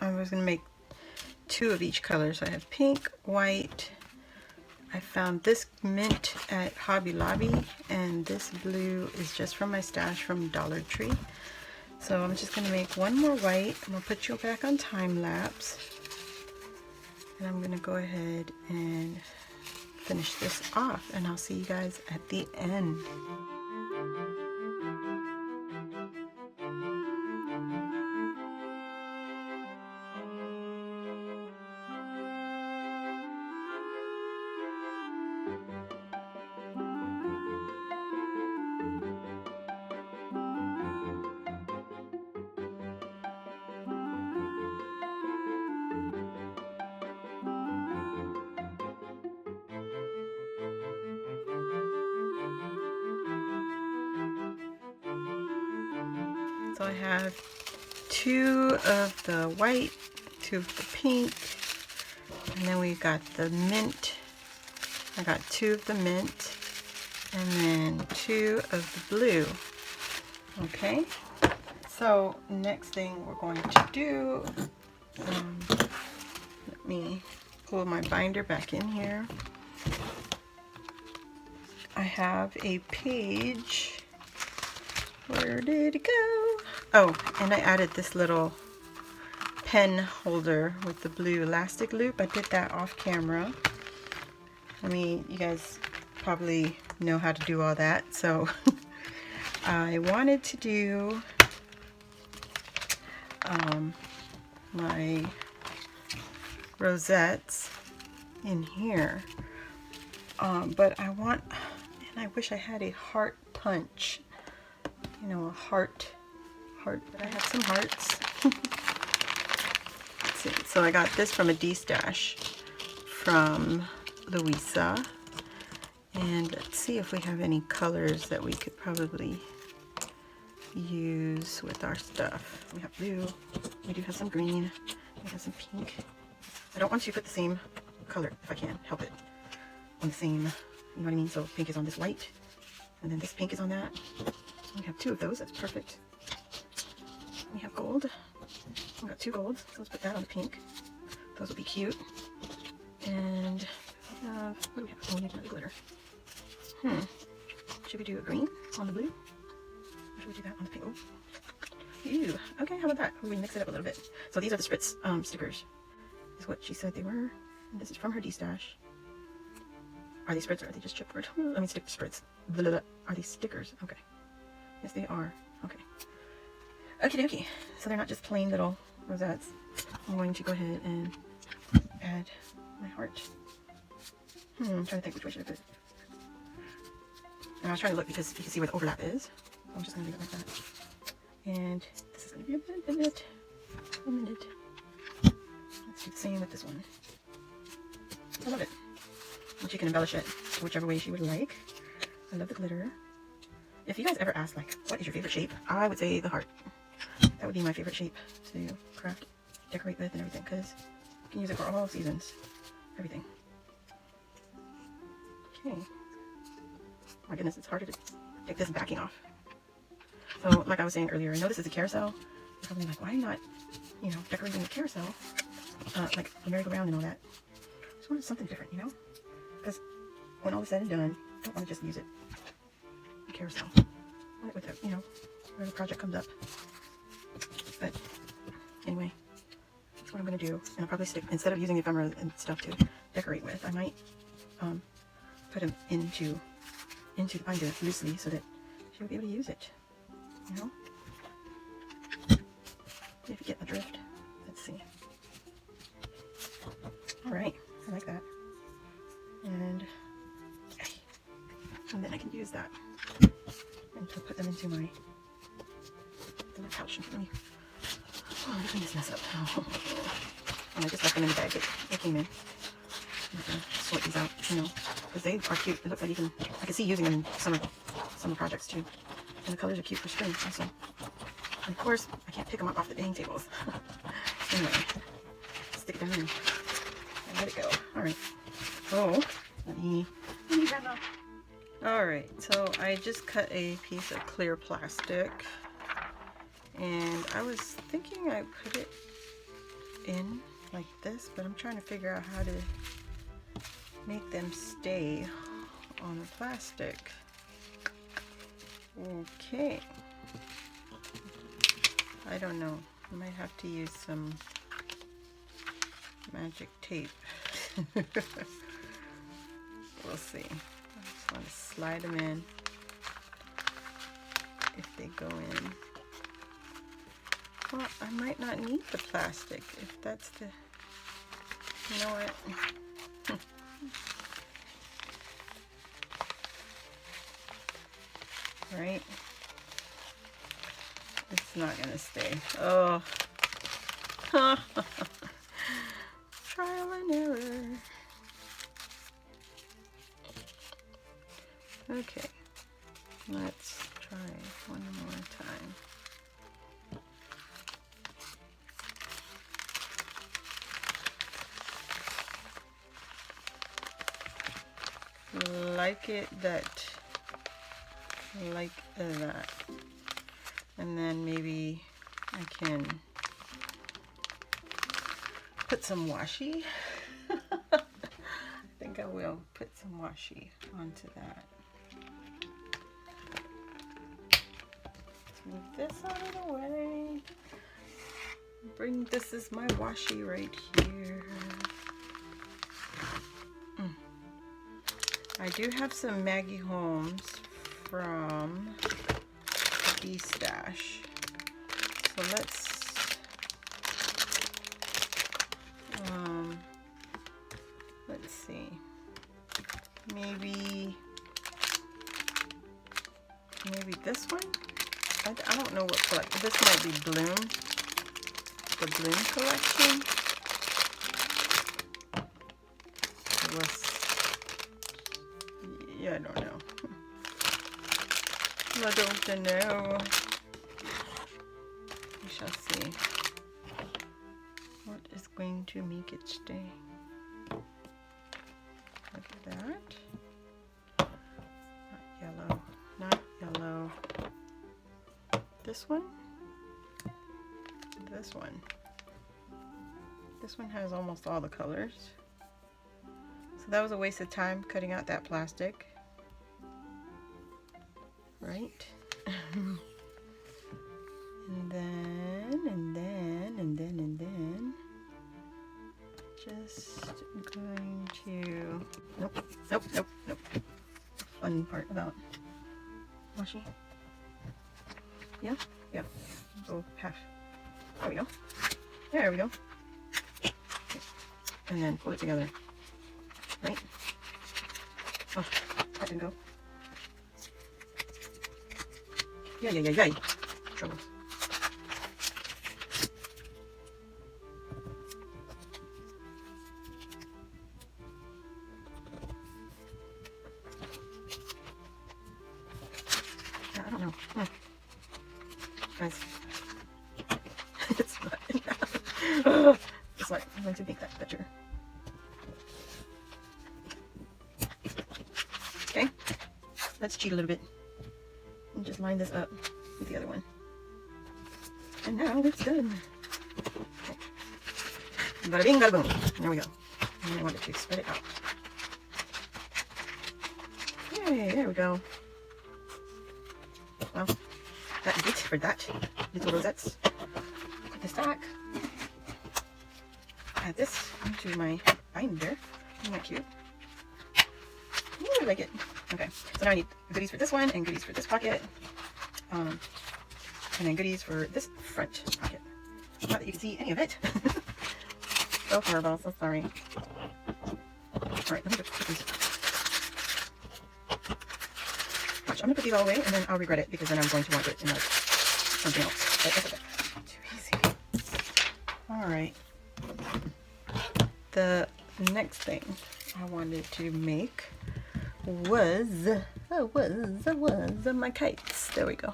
I was going to make 2 of each color. So I have pink, white. I found this mint at Hobby Lobby, and this blue is just from my stash from Dollar Tree. So I'm just going to make 1 more white. I'm going to put you back on time lapse. And I'm going to go ahead and finish this off, and I'll see you guys at the end. So I have 2 of the white, 2 of the pink, and then we got the mint. I got 2 of the mint, and then 2 of the blue. Okay, so next thing we're going to do, let me pull my binder back in here. I have a page. Where did it go? Oh, and I added this little pen holder with the blue elastic loop. I did that off camera. I mean, you guys probably know how to do all that. So I wanted to do my rosettes in here. But I want, and I wish I had a heart punch. You know, a heart, but I have some hearts. Let's see. So I got this from a D-stash from Louisa, and let's see if we have any colors that we could probably use with our stuff. We have blue, we do have some green, we have some pink. I don't want to put the same color, if I can help it, on the same, you know what I mean? So pink is on this white, and then this pink is on that. We have 2 of those, that's perfect. We have gold. We got 2 golds, so let's put that on the pink. Those will be cute. And what do we have? Oh, we need another glitter. Should we do a green on the blue? Or should we do that on the pink? Oh. Ew. Okay, how about that? We mix it up a little bit. So these are the Spritz stickers. This is what she said they were. And this is from her D-stash. Are these Spritz or are they just chipboard? Let me stick to Spritz. Blah, blah, blah. Are these stickers? Okay. Yes, they are. Okay. Okie dokie. So they're not just plain little rosettes. I'm going to go ahead and add my heart. I'm trying to think which way should I put it. And I was trying to look because you can see where the overlap is. So I'm just going to leave it like that. And this is going to be a minute. Let's do the same with this one. I love it. But you can embellish it whichever way you would like. I love the glitter. If you guys ever ask, like, what is your favorite shape? I would say the heart. That would be my favorite shape to craft, decorate with, and everything, because you can use it for all seasons. Everything. Okay. Oh my goodness, it's harder to take this backing off. So, like I was saying earlier, I know this is a carousel. You're probably like, why not, you know, decorating the carousel? Like a merry-go-round and all that. I just wanted something different, you know? Because when all is said and done, I don't want to just use it. Carousel. With it, you know, whenever the project comes up. But anyway, that's what I'm going to do. And I'll probably stick, instead of using ephemera and stuff to decorate with, I might put them into the binder loosely so that she will be able to use it. You know? If you get the drift. Let's see. Alright, I like that. And then I can use that and to put them into my little pouch. Let me clean this mess up. And I just left them in the bag they came in. I'm gonna sort these out, you know, because they are cute. It looks like I can see using them in summer projects too. And the colors are cute for spring also. And of course, I can't pick them up off the dang tables. Anyway, stick it down and let it go. Alright. So, let me grab that. Alright, so I just cut a piece of clear plastic. And I was thinking I put it in like this, but I'm trying to figure out how to make them stay on the plastic. Okay. I don't know. I might have to use some magic tape. We'll see. I just want to slide them in if they go in. Well, I might not need the plastic if that's the... You know what? Right? It's not gonna stay. Oh. Trial and error. Okay. Let's try one more time. Like it that, like that, and then maybe I can put some washi. I think I will put some washi onto that. Let's move this out of the way. This is my washi right here. I do have some Maggie Holmes from the stash. So let's see. Maybe this one? I don't know what collection. This might be Bloom. The Bloom collection. Yeah, I don't know. I don't know. We shall see. What is going to make it stay? Look at that. Not yellow. Not yellow. This one? This one. This one has almost all the colors. So that was a waste of time cutting out that plastic. Right? and then just going to nope. Fun part about washi. Yeah. Go half. There we go. There we go. Okay. And then pull it together. Right? Oh, that didn't go. Yay. Troubles. I don't know. Guys. It's not enough. It's like, I'm going to make that better. Okay. Let's cheat a little bit. And just line this up with the other one. And now it's done. Okay. Bada bing, bada boom. There we go. And I want it to spread it out. Yay, there we go. Well, that's it for that. Little rosettes. Put this back. Add this into my binder. Isn't that cute? Ooh, I like it. Okay, so now I need goodies for this one and goodies for this pocket. And then goodies for this front pocket. Not that you can see any of it. So horrible, so sorry. Alright, let me just put these. Watch, I'm gonna put these all away and then I'll regret it because then I'm going to want it in like something else. But that's okay. Too easy. Alright. The next thing I wanted to make was my kites. There we go.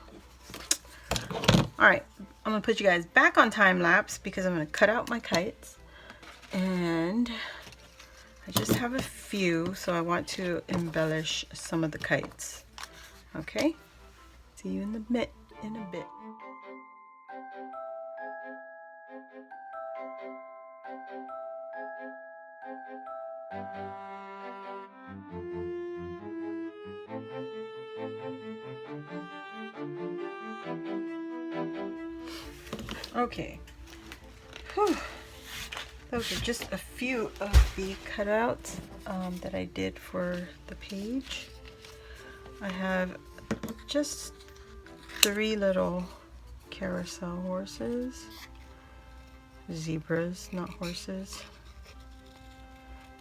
Alright, I'm gonna put you guys back on time lapse because I'm gonna cut out my kites, and I just have a few, so I want to embellish some of the kites. Okay, see you in a bit. Okay. Whew. Those are just a few of the cutouts that I did for the page. I have just 3 little carousel horses. Zebras, not horses.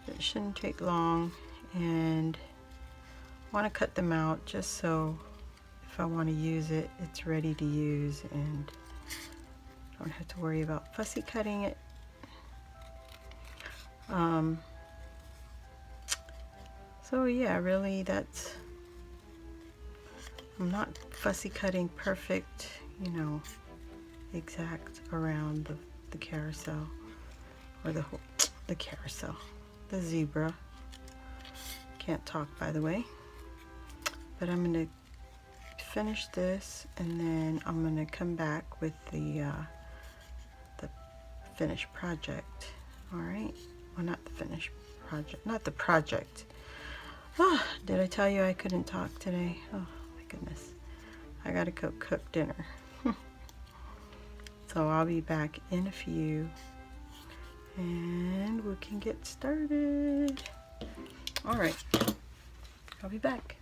It shouldn't take long, and I want to cut them out just so if I want to use it, it's ready to use and don't have to worry about fussy cutting it. So yeah, really that's, I'm not fussy cutting perfect, you know, exact around the carousel, or the carousel, the zebra. Can't talk, by the way. But I'm going to finish this, and then I'm going to come back with the finished project. All right. Well, not the finished project, not the project. Oh, did I tell you I couldn't talk today? Oh my goodness. I gotta go cook dinner. So I'll be back in a few and we can get started. All right, I'll be back.